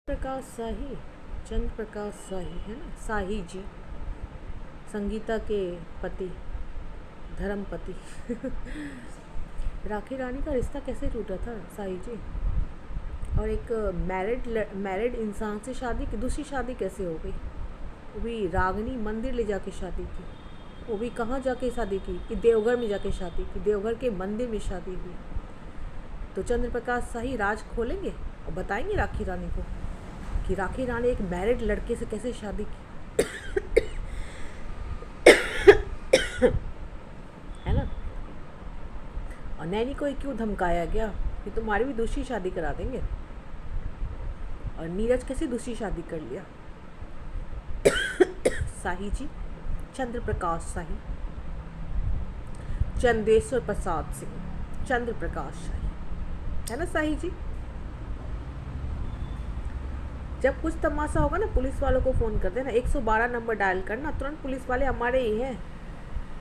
प्रकाश शाही, चंद्र प्रकाश शाही है ना, शाही जी, संगीता के पति, धर्मपति। राखी रानी का रिश्ता कैसे टूटा था शाही जी? और एक मैरिड इंसान से दूसरी शादी कैसे हो गई? वो भी रागनी मंदिर ले जाके शादी की, वो भी कहाँ जाके शादी की कि देवघर में जाके शादी की, देवघर के मंदिर में शादी हुई। तो चंद्र प्रकाश शाही राज खोलेंगे और बताएंगे राखी रानी को कि राखी रानी एक मैरिड लड़के से कैसे शादी की। है ना। और नैनी को क्यों धमकाया गया कि तुम्हारी भी दूसरी शादी करा देंगे, और नीरज कैसे दूसरी शादी कर लिया। शाही जी, चंद्र प्रकाश शाही, चंदेश्वर प्रसाद सिंह, चंद्र प्रकाश शाही, है ना शाही जी। जब कुछ तमाशा होगा ना, पुलिस वालों को फ़ोन कर देना, 112 नंबर डायल करना, तुरंत पुलिस वाले हमारे ही हैं,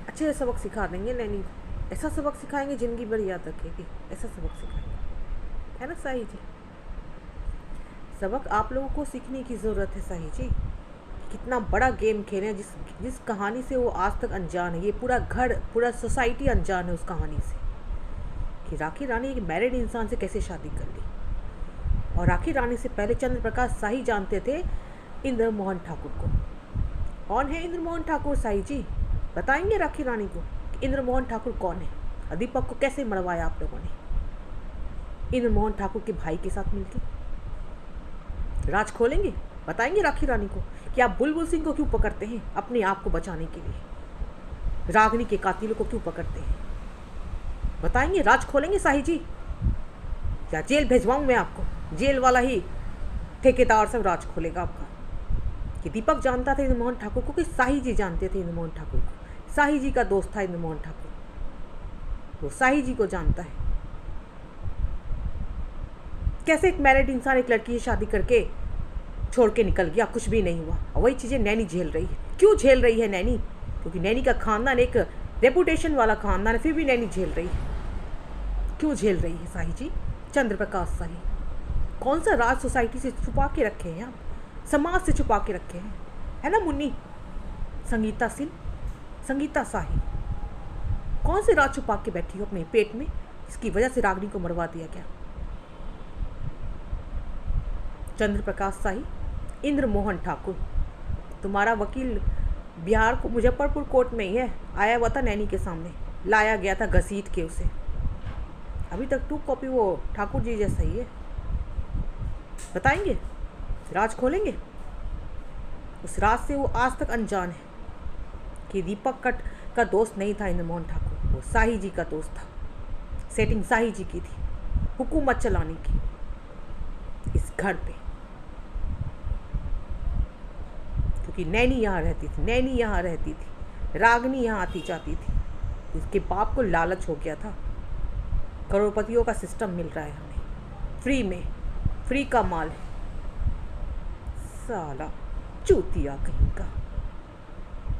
अच्छे से सबक सिखा देंगे नैनी को। ऐसा सबक सिखाएंगे जिंदगी भर याद रखेगी, ऐसा सबक सिखाएंगे, है ना शाही जी। सबक आप लोगों को सीखने की ज़रूरत है शाही जी। कितना बड़ा गेम खेले हैं, जिस कहानी से वो आज तक अनजान है। ये पूरा घर, पूरा सोसाइटी अनजान है उस कहानी से कि राखी रानी एक मैरिड इंसान से कैसे शादी कर ली। और राखी रानी से पहले चंद्र प्रकाश शाही जानते थे इंद्र मोहन ठाकुर को। कौन है इंद्र मोहन ठाकुर शाही जी? बताएंगे राखी रानी को कि इंद्र मोहन ठाकुर कौन है, और दीपक को कैसे मरवाया आप लोगों ने इंद्र मोहन ठाकुर के भाई के साथ मिलकर। राज खोलेंगे, बताएंगे राखी रानी को कि आप बुलबुल सिंह को क्यों पकड़ते हैं अपने आप को बचाने के लिए, रागनी के कातिलों को क्यों पकड़ते हैं। बताएंगे, राज खोलेंगे शाही जी, या जेल भेजवाऊँ मैं आपको? जेल वाला ही ठेकेदार सब राज खोलेगा आपका। कि दीपक जानता था इंद्र मोहन ठाकुर को, कि शाही जी जानते थे इंद्र मोहन ठाकुर को। शाही जी का दोस्त था इंद्र मोहन ठाकुर, वो शाही जी को जानता है। कैसे एक मैरिड इंसान एक लड़की से शादी करके छोड़ के निकल गया, कुछ भी नहीं हुआ। और वही चीज़ें नैनी झेल रही है। क्यों झेल रही है नैनी? क्योंकि नैनी का खानदान एक रेपुटेशन वाला खानदान है, फिर भी नैनी झेल रही है। क्यों झेल रही है शाही जी? चंद्र प्रकाश शाही कौन सा राज सोसाइटी से छुपा के रखे हैं आप, समाज से छुपा के रखे हैं, है ना मुन्नी? संगीता सिंह, संगीता शाही, कौन से राज छुपा के बैठी हो अपने पेट में, इसकी वजह से रागनी को मरवा दिया गया। चंद्र प्रकाश शाही, इंद्र मोहन ठाकुर, तुम्हारा वकील बिहार को मुजफ्फरपुर कोर्ट में ही है, आया हुआ था नैनी के सामने, लाया गया था घसीट के उसे। अभी तक 2 कॉपी वो ठाकुर जी जैसा ही है। बताएंगे, राज खोलेंगे। उस राज से वो आज तक अनजान है कि दीपक का दोस्त नहीं था इंद्र मोहन ठाकुर, वो शाही जी का दोस्त था। सेटिंग शाही जी की थी हुकूमत चलाने की इस घर पे, क्योंकि नैनी यहाँ रहती थी, नैनी यहाँ रहती थी, रागनी यहाँ आती जाती थी। उसके बाप को लालच हो गया था, करोड़पतियों का सिस्टम मिल रहा है हमें फ्री में, फ्री का माल है। साला चूतिया कहीं का।